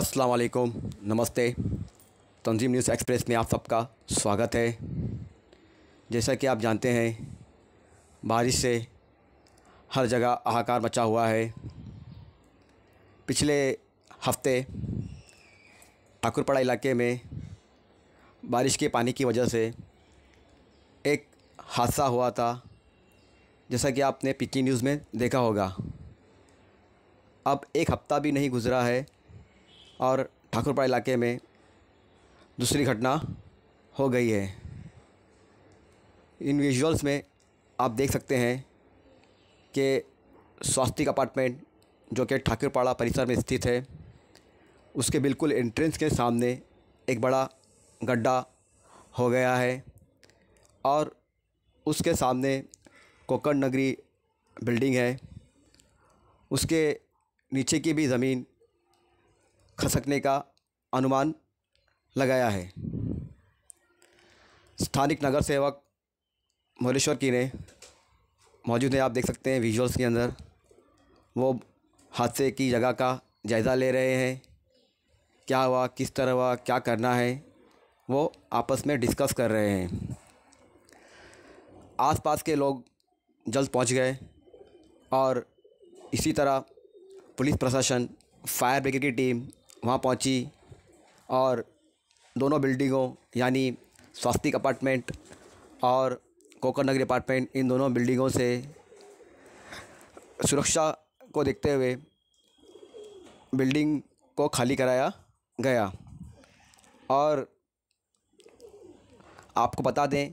अस्सलाम वालेकुम, नमस्ते। तंजीम न्यूज़ एक्सप्रेस में आप सबका स्वागत है। जैसा कि आप जानते हैं, बारिश से हर जगह हाहाकार मचा हुआ है। पिछले हफ्ते ठाकुरपाड़ा इलाके में बारिश के पानी की वजह से एक हादसा हुआ था, जैसा कि आपने पिछली न्यूज़ में देखा होगा। अब एक हफ़्ता भी नहीं गुज़रा है और ठाकुरपाड़ा इलाके में दूसरी घटना हो गई है। इन विजुअल्स में आप देख सकते हैं कि स्वास्तिक अपार्टमेंट, जो कि ठाकुरपाड़ा परिसर में स्थित है, उसके बिल्कुल एंट्रेंस के सामने एक बड़ा गड्ढा हो गया है और उसके सामने कोकण नगरी बिल्डिंग है। उसके नीचे की भी ज़मीन खसकने का अनुमान लगाया है। स्थानिक नगर सेवक मोरेश्वर कीने मौजूद हैं। आप देख सकते हैं विजुअल्स के अंदर वो हादसे की जगह का जायज़ा ले रहे हैं। क्या हुआ, किस तरह हुआ, क्या करना है, वो आपस में डिस्कस कर रहे हैं। आसपास के लोग जल्द पहुंच गए और इसी तरह पुलिस प्रशासन, फायर ब्रिगेड की टीम वहां पहुंची और दोनों बिल्डिंगों यानी स्वास्तिक अपार्टमेंट और कोकण नगरी अपार्टमेंट, इन दोनों बिल्डिंगों से सुरक्षा को देखते हुए बिल्डिंग को खाली कराया गया। और आपको बता दें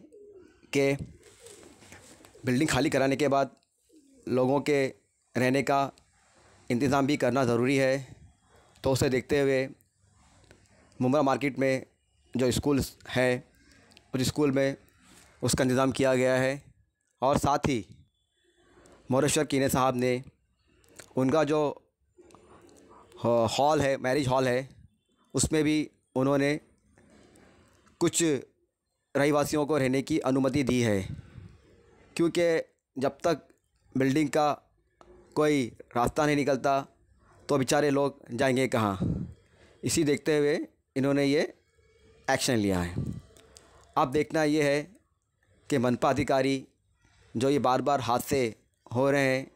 कि बिल्डिंग खाली कराने के बाद लोगों के रहने का इंतज़ाम भी करना ज़रूरी है। तो उसे देखते हुए मुंब्रा मार्केट में जो स्कूल है, उस स्कूल में उसका इंतज़ाम किया गया है। और साथ ही मोरेश्वर कीने साहब ने उनका जो हॉल है, मैरिज हॉल है, उसमें भी उन्होंने कुछ रहीवासियों को रहने की अनुमति दी है, क्योंकि जब तक बिल्डिंग का कोई रास्ता नहीं निकलता तो बेचारे लोग जाएंगे कहाँ। इसी देखते हुए इन्होंने ये एक्शन लिया है। अब देखना ये है कि मनपा अधिकारी जो ये बार बार हादसे हो रहे हैं,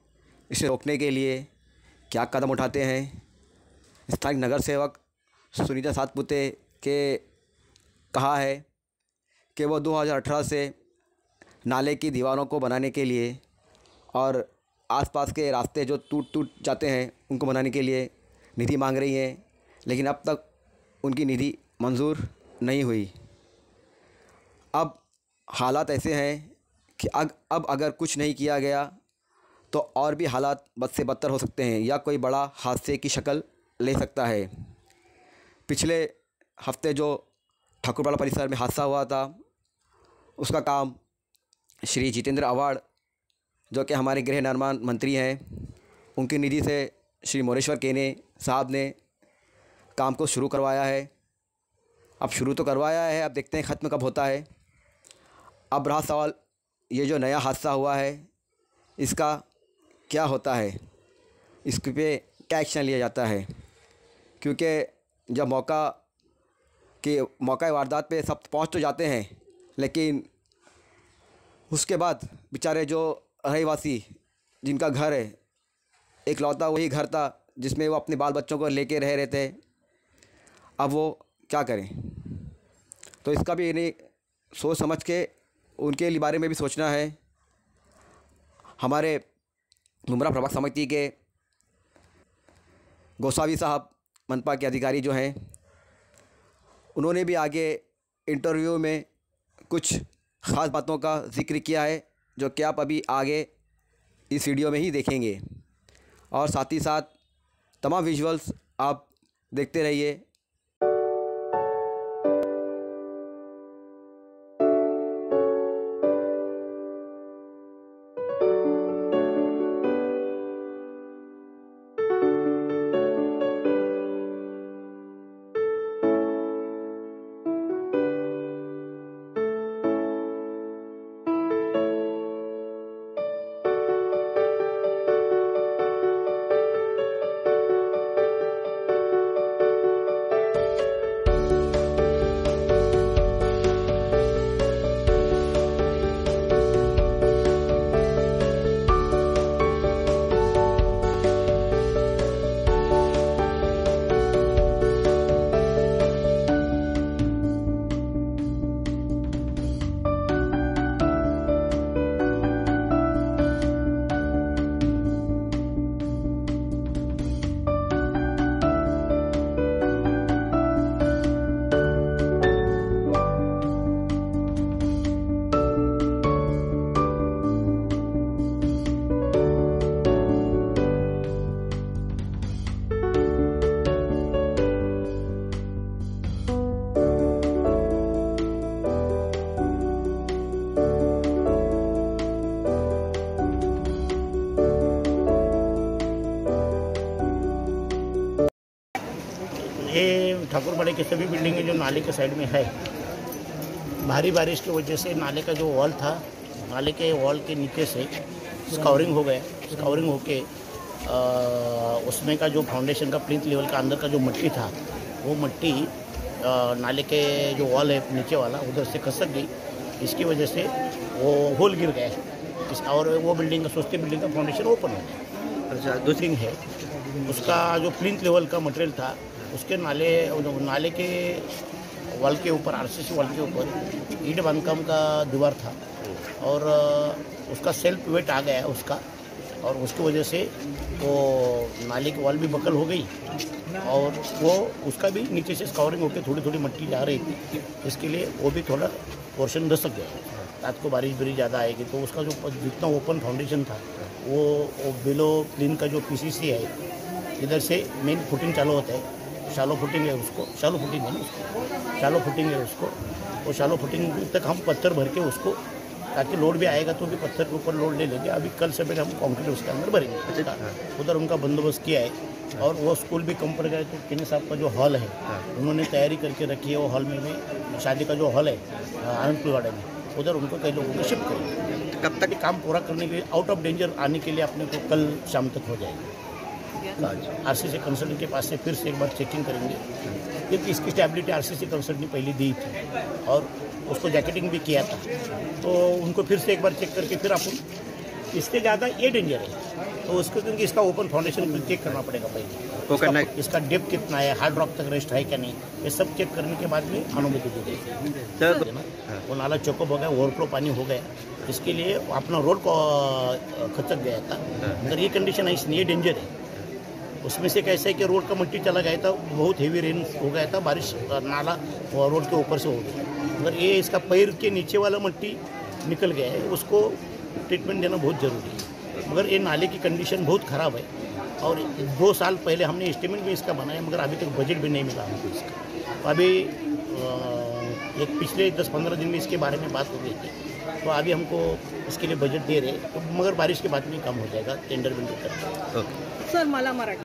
इसे रोकने के लिए क्या कदम उठाते हैं। स्थानीय नगर सेवक सुनीता सातपुते के कहा है कि वो 2018 से नाले की दीवारों को बनाने के लिए और आसपास के रास्ते जो टूट जाते हैं उनको बनाने के लिए निधि मांग रही हैं, लेकिन अब तक उनकी निधि मंजूर नहीं हुई। अब हालात ऐसे हैं कि अब अगर कुछ नहीं किया गया तो और भी हालात बद से बदतर हो सकते हैं या कोई बड़ा हादसे की शक्ल ले सकता है। पिछले हफ्ते जो ठाकुरपाड़ा परिसर में हादसा हुआ था, उसका काम श्री जितेंद्र आव्हाड, जो कि हमारे गृह निर्माण मंत्री हैं, उनकी निधि से श्री मोरेश्वर कीने साहब ने काम को शुरू करवाया है। अब शुरू तो करवाया है, अब देखते हैं ख़त्म कब होता है। अब रहा सवाल, ये जो नया हादसा हुआ है इसका क्या होता है, इस पे क्या एक्शन लिया जाता है। क्योंकि जब मौका वारदात पे सब पहुंच तो जाते हैं, लेकिन उसके बाद बेचारे जो रहीवासी जिनका घर है, इकलौता वही घर था जिसमें वो अपने बाल बच्चों को लेके रह रहे थे, अब वो क्या करें। तो इसका भी इन्हें सोच समझ के उनके बारे में भी सोचना है। हमारे मुंब्रा प्रभाग समिति के गोसावी साहब, मनपा के अधिकारी जो हैं, उन्होंने भी आगे इंटरव्यू में कुछ ख़ास बातों का जिक्र किया है, जो कि आप अभी आगे इस वीडियो में ही देखेंगे। और साथ ही साथ तमाम विजुअल्स आप देखते रहिए। ये ठाकुरबाड़ी की सभी बिल्डिंगें जो नाले के साइड में है, भारी बारिश की वजह से नाले का जो वॉल था, नाले के वॉल के नीचे से स्कावरिंग हो गया। स्कावरिंग होके उसमें का जो फाउंडेशन का प्लिंथ लेवल का अंदर का जो मिट्टी था, वो मिट्टी नाले के जो वॉल है नीचे वाला उधर से खसक गई। इसकी वजह से वो होल गिर गया और वो बिल्डिंग का सोचते बिल्डिंग का फाउंडेशन ओपन हो गया। अच्छा, दूसरी है उसका जो प्लिंथ लेवल का मटेरियल था, उसके नाले के वॉल के ऊपर, आरसीसी वॉल के ऊपर ईंट बांधकाम का दीवार था और उसका सेल्फ वेट आ गया उसका, और उसकी वजह से वो नाले की वॉल भी बकल हो गई और वो उसका भी नीचे से स्कावरिंग होकर थोड़ी थोड़ी मिट्टी जा रही थी। इसके लिए वो भी थोड़ा पोर्शन दस्तक गया। रात को बारिश बड़ी ज़्यादा आएगी तो उसका जो जितना ओपन फाउंडेशन था वो बिलो प्लिन का जो पीसीसी है, इधर से मेन फुटिंग चालू होता है, शालो फुटिंग है उसको, शालो फुटिंग है ना उसको, शालो फुटिंग है उसको, वो शालो फुटिंग तक हम पत्थर भर के उसको, ताकि लोड भी आएगा तो भी पत्थर के ऊपर लोड ले लेंगे। अभी कल सवेरे हम कंक्रीट उसके अंदर भरेंगे। उधर उनका बंदोबस्त किया है और वो स्कूल भी कम पड़ गए तो किन्नी साहब का जो हॉल है उन्होंने तैयारी करके रखी है। वो हॉल में भी शादी का जो हॉल है आनंदपुर वाड़े में, उधर उनको कई लोगों को शिफ्ट करेंगे। कब तक काम पूरा करने के लिए, आउट ऑफ डेंजर आने के लिए अपने को कल शाम तक हो जाएगा। आरसीसी कंसल्टेंट के पास से फिर से एक बार चेकिंग करेंगे, क्योंकि इसकी स्टेबिलिटी आरसीसी कंसल्टेंट ने पहले दी थी और उसको जैकेटिंग भी किया था, तो उनको फिर से एक बार चेक करके फिर अपन इससे ज़्यादा ये डेंजर है तो उसको, क्योंकि इसका ओपन फाउंडेशन चेक करना पड़ेगा पहले, तो करना इसका डेप्थ कितना है, हार्ड रॉक तक रेस्ट है क्या नहीं, ये सब चेक करने के बाद में अनुमति दी गई। वो नाला चौकअप हो गया, ओवरफ्लो पानी हो गया, इसके लिए अपना रोड को खचक गया था। अगर ये कंडीशन है, इसलिए डेंजर है। उसमें से कैसे है कि रोड का मिट्टी चला गया था, बहुत हेवी रेन हो गया था, बारिश नाला रोड के ऊपर से हो गया। अगर ये इसका पैर के नीचे वाला मिट्टी निकल गया है, उसको ट्रीटमेंट देना बहुत ज़रूरी है। मगर ये नाले की कंडीशन बहुत ख़राब है और 2 साल पहले हमने एस्टीमेट भी इसका बनाया, मगर अभी तक बजट भी नहीं मिला हमको इसका। तो अभी एक पिछले 10-15 दिन में इसके बारे में बात हो गई थी, तो अभी हमको इसके लिए बजट दे रहे, तो मगर बारिश के बाद में काम हो जाएगा, टेंडर करके। सर मला मराठी